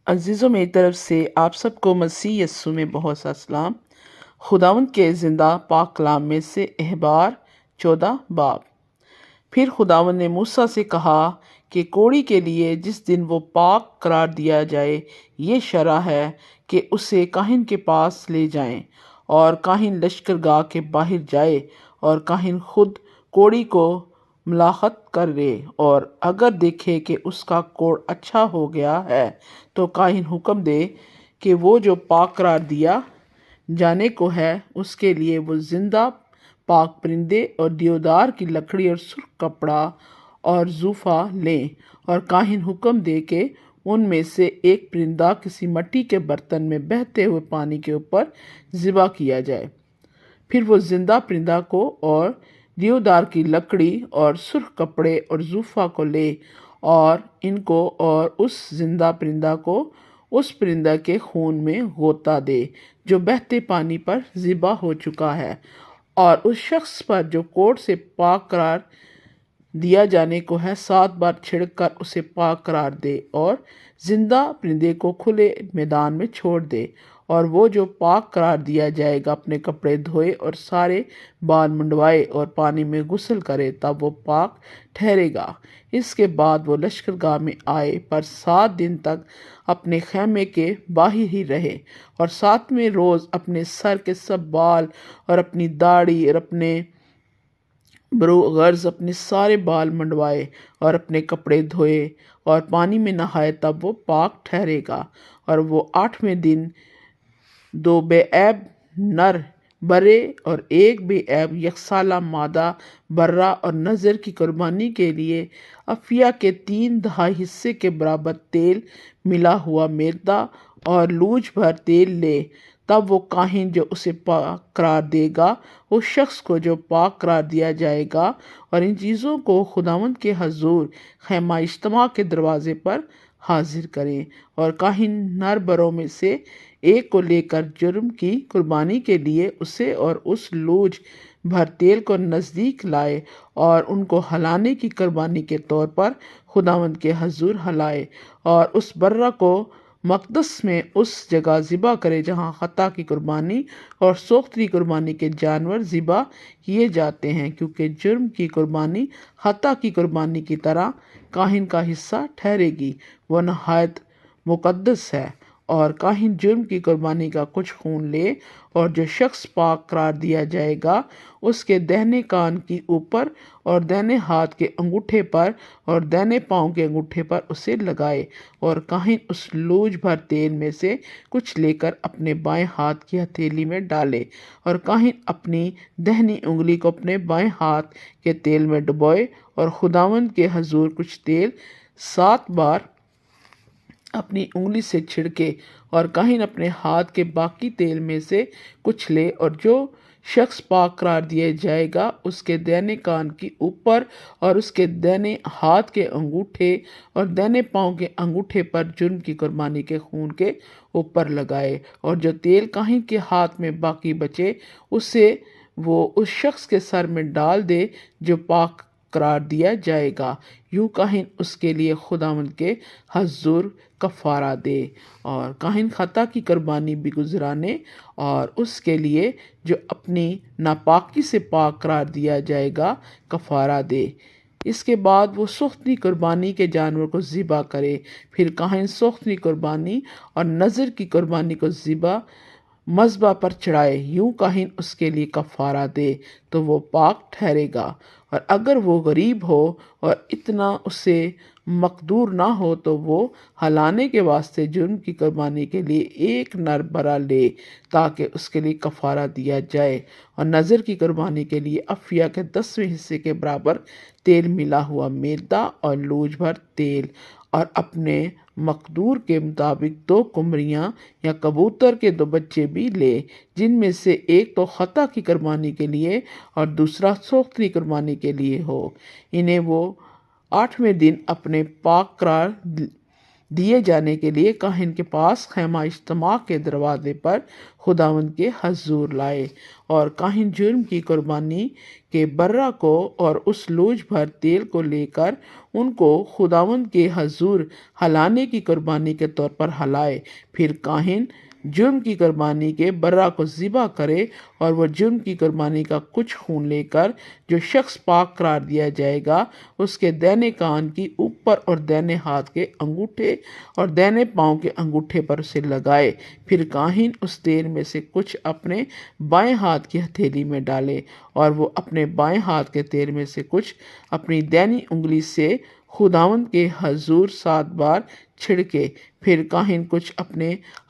عزیزوں میری طرف سے آپ سب کو مسیح یسوع میں بہت سا سلام۔ خداوند کے زندہ پاک کلام میں سے احبار 14 باب۔ پھر خداوند نے موسیٰ سے کہا کہ کوڑی کے لیے جس دن وہ پاک قرار دیا جائے یہ شرع ہے کہ اسے کاہن کے پاس لے جائیں، اور کاہن لشکرگاہ کے باہر جائے اور کاہن خود کوڑی کو ملاحت کرے، اور اگر دیکھے کہ اس کا کوڑ اچھا ہو گیا ہے تو کاہن حکم دے کہ وہ جو پاک قرار دیا جانے کو ہے اس کے لیے وہ زندہ پاک پرندے اور دیودار کی لکڑی اور سرخ کپڑا اور زوفہ لیں، اور کاہن حکم دے کہ ان میں سے ایک پرندہ کسی مٹی کے برتن میں بہتے ہوئے پانی کے اوپر ذبح کیا جائے۔ پھر وہ زندہ پرندہ کو اور دیودار کی لکڑی اور سرخ کپڑے اور زوفہ کو لے، اور ان کو اور اس زندہ پرندہ کو اس پرندہ کے خون میں غوطہ دے جو بہتے پانی پر ذبح ہو چکا ہے، اور اس شخص پر جو کوڑ سے پاک قرار دیا جانے کو ہے 7 بار چھڑک کر اسے پاک قرار دے، اور زندہ پرندے کو کھلے میدان میں چھوڑ دے، اور وہ جو پاک قرار دیا جائے گا اپنے کپڑے دھوئے اور سارے بال منڈوائے اور پانی میں غسل کرے، تب وہ پاک ٹھہرے گا۔ اس کے بعد وہ لشکرگاہ میں آئے، پر 7 دن تک اپنے خیمے کے باہر ہی رہے، اور 7ویں روز اپنے سر کے سب بال اور اپنی داڑھی اور اپنے غرض اپنے سارے بال منڈوائے اور اپنے کپڑے دھوئے اور پانی میں نہائے، تب وہ پاک ٹھہرے گا۔ اور وہ 8ویں دن 2 بے عیب نر برے اور 1 بے عیب یکسالہ مادہ برا اور نذر کی قربانی کے لیے افیا کے 3/4 حصے کے برابر تیل ملا ہوا میدا اور لوج بھر تیل لے۔ تب وہ کاہن جو اسے پاک قرار دے گا اس شخص کو جو پاک قرار دیا جائے گا، اور ان چیزوں کو خداوند کے حضور خیمہ اجتماع کے دروازے پر حاضر کریں، اور کاہن نر بروں میں سے ایک کو لے کر جرم کی قربانی کے لیے اسے اور اس لوج بھر تیل کو نزدیک لائے، اور ان کو ہلانے کی قربانی کے طور پر خداوند کے حضور ہلائے، اور اس برہ کو مقدس میں اس جگہ ذبح کرے جہاں خطا کی قربانی اور سوختری قربانی کے جانور ذبح کیے جاتے ہیں، کیونکہ جرم کی قربانی خطا کی قربانی کی طرح کاہن کا حصہ ٹھہرے گی، وہ نہایت مقدس ہے۔ اور کاہن جرم کی قربانی کا کچھ خون لے، اور جو شخص پاک قرار دیا جائے گا اس کے دہنے کان کی اوپر اور دہنے ہاتھ کے انگوٹھے پر اور دہنے پاؤں کے انگوٹھے پر اسے لگائے، اور کاہن اس لوج بھر تیل میں سے کچھ لے کر اپنے بائیں ہاتھ کی ہتھیلی میں ڈالے، اور کاہن اپنی دہنی انگلی کو اپنے بائیں ہاتھ کے تیل میں ڈبوئے، اور خداوند کے حضور کچھ تیل 7 بار اپنی انگلی سے چھڑکے، اور کاہن اپنے ہاتھ کے باقی تیل میں سے کچھ لے، اور جو شخص پاک قرار دیا جائے گا اس کے دہنے کان کی اوپر اور اس کے دہنے ہاتھ کے انگوٹھے اور دہنے پاؤں کے انگوٹھے پر جرم کی قربانی کے خون کے اوپر لگائے، اور جو تیل کاہن کے ہاتھ میں باقی بچے اسے وہ اس شخص کے سر میں ڈال دے جو پاک قرار دیا جائے گا۔ یوں کاہن اس کے لیے خداوند کے حضور کفارہ دے، اور کاہن خطا کی قربانی بھی گزرانے اور اس کے لیے جو اپنی ناپاکی سے پاک قرار دیا جائے گا کفارہ دے۔ اس کے بعد وہ سوختری قربانی کے جانور کو ذبح کرے۔ پھر کاہن سوختری قربانی اور نذر کی قربانی کو ذبح مذبح پر چڑھائے، یوں کاہن اس کے لیے کفارہ دے تو وہ پاک ٹھہرے گا۔ اور اگر وہ غریب ہو اور اتنا اسے مقدور نہ ہو تو وہ ہلانے کے واسطے جرم کی قربانی کے لیے 1 نر برا لے تاکہ اس کے لیے کفارہ دیا جائے، اور نذر کی قربانی کے لیے افیا کے 10ویں حصے کے برابر تیل ملا ہوا میدا اور لوج بھر تیل، اور اپنے مقدور کے مطابق 2 قمریاں یا کبوتر کے 2 بچے بھی لے، جن میں سے ایک تو خطا کی قربانی کے لیے اور دوسرا سوختری قربانی کے لیے ہو۔ انہیں وہ 8ویں دن اپنے پاک قرار دیے جانے کے لیے کاہن کے پاس خیمہ اجتماع کے دروازے پر خداوند کے حضور لائے، اور کاہن جرم کی قربانی کے برہ کو اور اس لوج بھر تیل کو لے کر ان کو خداوند کے حضور ہلانے کی قربانی کے طور پر ہلائے۔ پھر کاہن جرم کی قربانی کے برہ کو ذبح کرے اور وہ جرم کی قربانی کا کچھ خون لے کر جو شخص پاک قرار دیا جائے گا اس کے دہنے کان کی اوپر اور دہنے ہاتھ کے انگوٹھے اور دہنے پاؤں کے انگوٹھے پر اسے لگائے۔ پھر کاہن اس تیل میں سے کچھ اپنے بائیں ہاتھ کی ہتھیلی میں ڈالے اور وہ اپنے بائیں ہاتھ کے تیل میں سے کچھ اپنی دہنی انگلی سے خداوند کے حضور 7 بار چھڑکے۔ پھر کاہن کچھ اپنے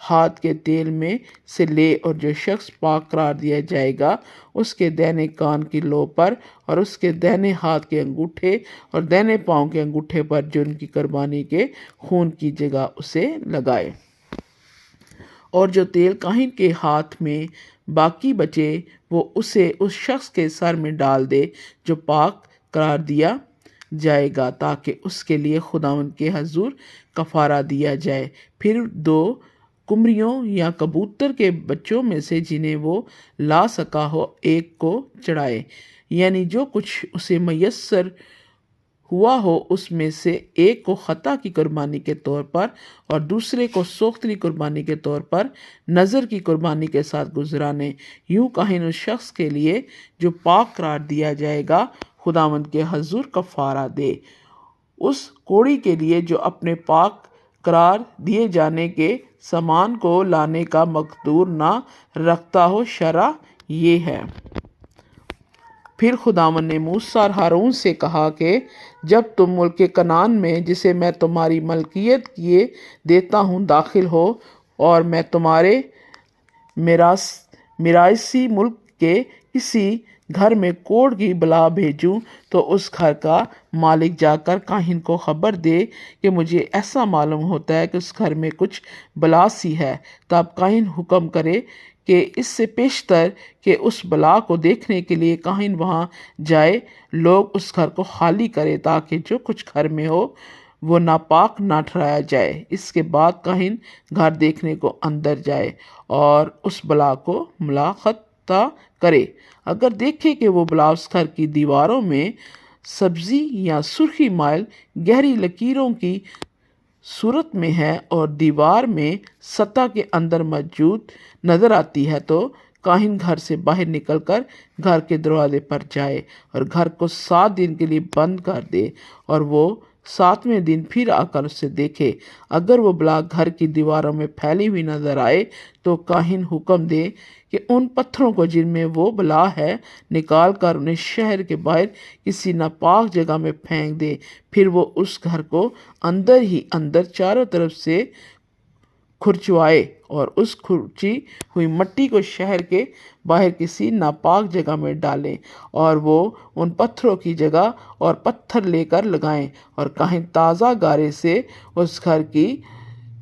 ہاتھ کے تیل میں سے لے اور جو شخص پاک قرار دیا جائے گا اس کے دہنے کان کی لو پر اور اس کے دہنے ہاتھ کے انگوٹھے اور دہنے پاؤں کے انگوٹھے پر جرم کی قربانی کے خون کی جگہ اسے لگائے۔ اور جو تیل کاہن کے ہاتھ میں باقی بچے وہ اسے اس شخص کے سر میں ڈال دے جو پاک قرار دیا جائے گا تاکہ اس کے لیے خداوند کے حضور کفارہ دیا جائے۔ پھر 2 قمریوں یا کبوتر کے بچوں میں سے جنہیں وہ لا سکا ہو ایک کو چڑھائے، یعنی جو کچھ اسے میسر ہوا ہو اس میں سے ایک کو خطا کی قربانی کے طور پر اور دوسرے کو سوختری قربانی کے طور پر نظر کی قربانی کے ساتھ گزرانے۔ یوں کاہن اس شخص کے لیے جو پاک قرار دیا جائے گا خداوند کے حضور کفارہ دے۔ اس کوڑی کے لیے جو اپنے پاک قرار دیے جانے کے سامان کو لانے کا مقدور نہ رکھتا ہو، شرع یہ ہے۔ پھر خداوند نے موسیٰ اور ہارون سے کہا کہ جب تم ملک کنعان میں جسے میں تمہاری ملکیت کیے دیتا ہوں داخل ہو اور میں تمہارے میراثی ملک کے کسی گھر میں کوڑ کی بلا بھیجوں تو اس گھر کا مالک جا کر کاہن کو خبر دے کہ مجھے ایسا معلوم ہوتا ہے کہ اس گھر میں کچھ بلا سی ہے۔ تب کاہن حکم کرے کہ اس سے پیشتر کہ اس بلا کو دیکھنے کے لیے کاہن وہاں جائے لوگ اس گھر کو خالی کرے تاکہ جو کچھ گھر میں ہو وہ ناپاک نہ ٹھہرایا جائے۔ اس کے بعد کاہن گھر دیکھنے کو اندر جائے اور اس بلا کو ملاحظہ کرے۔ اگر دیکھے کہ وہ بلا اس گھر کی دیواروں میں سبزی یا سرخی مائل گہری لکیروں کی صورت میں ہے اور دیوار میں سطح کے اندر موجود نظر آتی ہے تو کاہن گھر سے باہر نکل کر گھر کے دروازے پر جائے اور گھر کو 7 دن کے لیے بند کر دے اور وہ 7ویں دن پھر آ کر اسے دیکھے۔ اگر وہ بلا گھر کی دیواروں میں پھیلی ہوئی نظر آئے تو کاہن حکم دے کہ ان پتھروں کو جن میں وہ بلا ہے نکال کر انہیں شہر کے باہر کسی ناپاک جگہ میں پھینک دے۔ پھر وہ اس گھر کو اندر ہی اندر چاروں طرف سے کھرچوائے اور اس کھرچی ہوئی مٹی کو شہر کے باہر کسی ناپاک جگہ میں ڈالیں اور وہ ان پتھروں کی جگہ اور پتھر لے کر لگائیں اور کاہن تازہ گارے سے اس گھر کی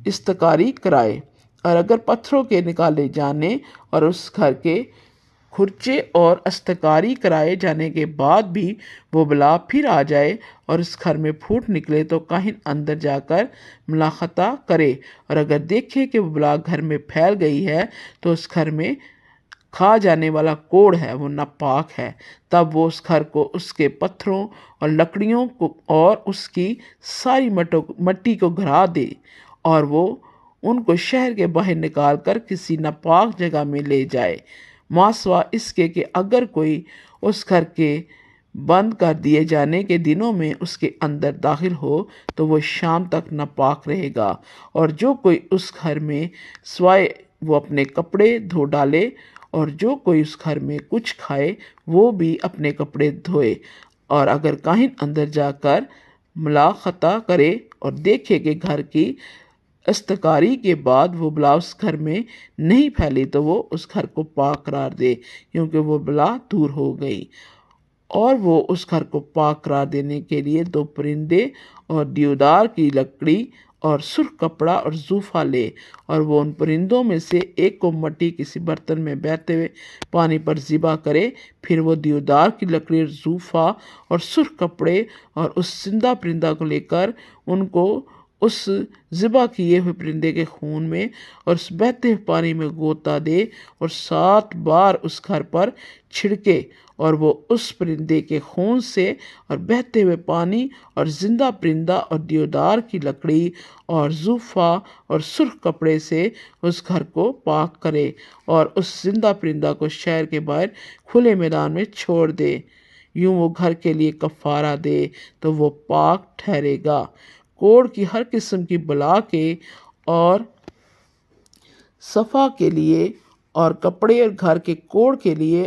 استقاری کرائے۔ اور اگر پتھروں کے نکالے جانے اور اس گھر کے کھرچے اور استقاری کرائے جانے کے بعد بھی وہ بلا پھر آ جائے اور اس گھر میں پھوٹ نکلے تو کاہن اندر جا کر ملاحظہ کرے اور اگر دیکھے کہ وہ بلا گھر میں پھیل گئی ہے تو اس گھر میں کھا جانے والا کوڑ ہے وہ ناپاک ہے۔ تب وہ اس گھر کو اس کے پتھروں اور لکڑیوں کو اور اس کی ساری مٹی کو گھرا دے اور وہ ان کو شہر کے باہر نکال کر کسی ناپاک جگہ میں لے جائے، ماسوا اس کے کہ اگر کوئی اس گھر کے بند کر دیے جانے کے دنوں میں اس کے اندر داخل ہو تو وہ شام تک ناپاک رہے گا۔ اور جو کوئی اس گھر میں سوائے وہ اپنے کپڑے دھو ڈالے اور جو کوئی اس گھر میں کچھ کھائے وہ بھی اپنے کپڑے دھوئے۔ اور اگر کاہن اندر جا کر ملاحظہ کرے اور دیکھے کہ گھر کی استقاری کے بعد وہ بلا اس گھر میں نہیں پھیلی تو وہ اس گھر کو پاک قرار دے کیونکہ وہ بلا دور ہو گئی۔ اور وہ اس گھر کو پاک قرار دینے کے لیے 2 پرندے اور دیودار کی لکڑی اور سرخ کپڑا اور زوفہ لے اور وہ ان پرندوں میں سے ایک کو مٹی کسی برتن میں بہتے ہوئے پانی پر ذبح کرے۔ پھر وہ دیودار کی لکڑی اور زوفہ اور سرخ کپڑے اور اس زندہ پرندہ کو لے کر ان کو اس ذبح کیے ہوئے پرندے کے خون میں اور اس بہتے ہوئے پانی میں غوطہ دے اور 7 بار اس گھر پر چھڑکے، اور وہ اس پرندے کے خون سے اور بہتے ہوئے پانی اور زندہ پرندہ اور دیودار کی لکڑی اور زوفا اور سرخ کپڑے سے اس گھر کو پاک کرے، اور اس زندہ پرندہ کو شہر کے باہر کھلے میدان میں چھوڑ دے، یوں وہ گھر کے لیے کفارہ دے تو وہ پاک ٹھہرے گا۔ کوڑ کی ہر قسم کی بلا کے اور صفا کے لیے اور کپڑے اور گھر کے کوڑ کے لیے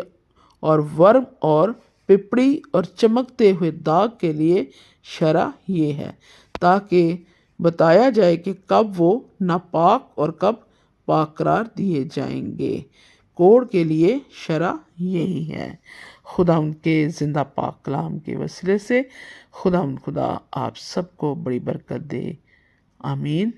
اور ورم اور پپڑی اور چمکتے ہوئے داغ کے لیے شرع یہ ہے، تاکہ بتایا جائے کہ کب وہ ناپاک اور کب پاک قرار دیے جائیں گے۔ کوڑ کے لیے شرع یہی ہے۔ خدا ان کے زندہ پاک کلام کے وسیلے سے خدا آپ سب کو بڑی برکت دے، آمین۔